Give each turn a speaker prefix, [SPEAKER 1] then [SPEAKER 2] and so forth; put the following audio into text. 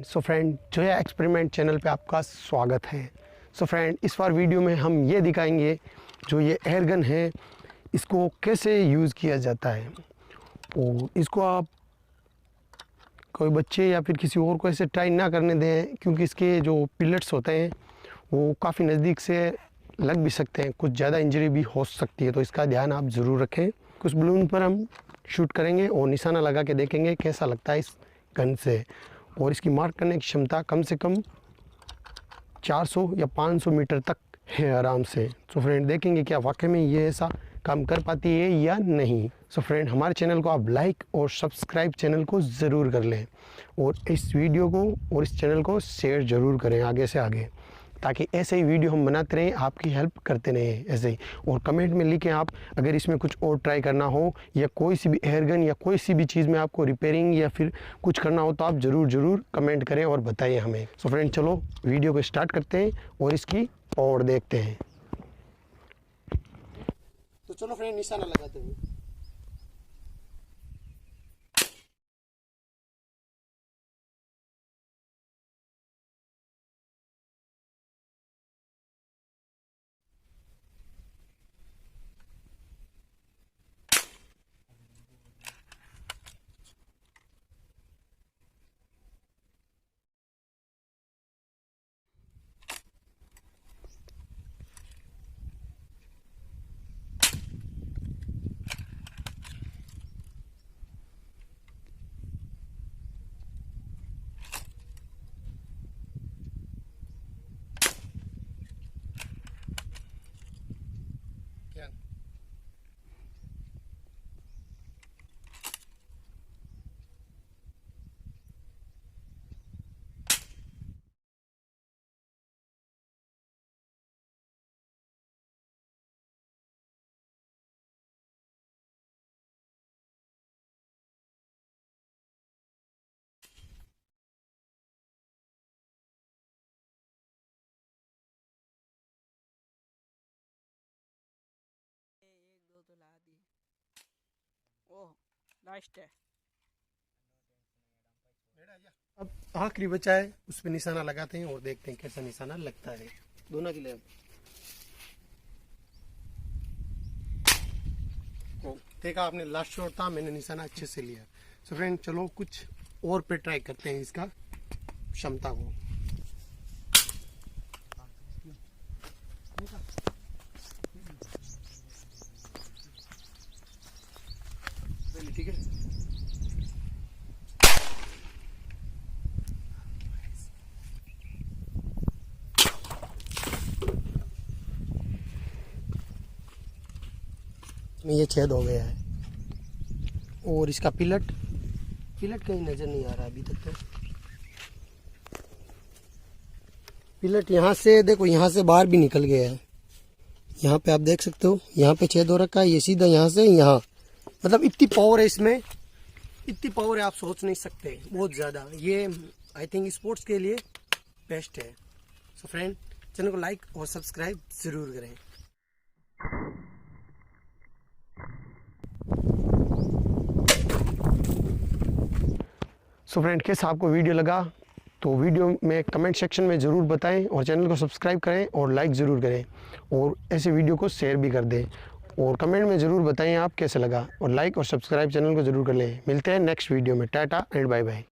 [SPEAKER 1] So friend, जो है experiment channel पे आपका स्वागत है। सो फ्रेंड, इस बार वीडियो में हम ये दिखाएंगे जो ये एयरगन है इसको कैसे यूज़ किया जाता है। और इसको आप कोई बच्चे या फिर किसी और को ऐसे ट्राई ना करने दें, क्योंकि इसके जो पिलेट्स होते हैं वो काफ़ी नज़दीक से लग भी सकते हैं, कुछ ज़्यादा इंजरी भी हो सकती है, तो इसका ध्यान आप ज़रूर रखें। कुछ बलून पर हम शूट करेंगे और निशाना लगा के देखेंगे कैसा लगता है इस गन से। और इसकी मार्क करने की क्षमता कम से कम 400 या 500 मीटर तक है आराम से। सो फ्रेंड, देखेंगे क्या वाकई में ये ऐसा काम कर पाती है या नहीं। सो फ्रेंड, हमारे चैनल को आप लाइक और सब्सक्राइब चैनल को ज़रूर कर लें और इस वीडियो को और इस चैनल को शेयर ज़रूर करें आगे से आगे, ताकि ऐसे ही वीडियो हम बनाते रहें, आपकी हेल्प करते रहें ऐसे ही। और कमेंट में लिखें आप अगर इसमें कुछ और ट्राई करना हो या कोई सी भी एयरगन या कोई सी भी चीज़ में आपको रिपेयरिंग या फिर कुछ करना हो तो आप ज़रूर कमेंट करें और बताइए हमें। सो फ्रेंड, चलो वीडियो को स्टार्ट करते हैं और इसकी पावर देखते हैं। तो चलो फ्रेंड, निशाना लगाते हैं।
[SPEAKER 2] तो ला दी। ओह, लास्ट है।
[SPEAKER 1] अब आखिरी बचा है, उस पर निशाना लगाते हैं और देखते हैं कैसा निशाना लगता है दोनों के लिए। देखा आपने, लास्ट शॉट था, मैंने निशाना अच्छे से लिया। सो फ्रेंड, चलो कुछ और पे ट्राई करते हैं इसका क्षमता को। ठीक है, ये छेद हो गया है और इसका पिलट कहीं नजर नहीं आ रहा अभी तक। तो पिलट यहाँ से देखो, यहाँ से बाहर भी निकल गया है। यहाँ पे आप देख सकते हो, यहाँ पे छेद हो रखा है, ये सीधा यहाँ से यहाँ, मतलब इतनी पावर है इसमें, इतनी पावर है आप सोच नहीं सकते, बहुत ज़्यादा। ये आई थिंक स्पोर्ट्स के लिए बेस्ट है। सो फ्रेंड, चैनल को लाइक और सब्सक्राइब ज़रूर करें। सो फ्रेंड, कैसा आपको वीडियो लगा तो वीडियो में कमेंट सेक्शन में ज़रूर बताएं और चैनल को सब्सक्राइब करें और लाइक ज़रूर करें और ऐसे वीडियो को शेयर भी कर दें और कमेंट में ज़रूर बताएं आप कैसे लगा, और लाइक और सब्सक्राइब चैनल को ज़रूर कर लें। मिलते हैं नेक्स्ट वीडियो में। Tata and bye bye.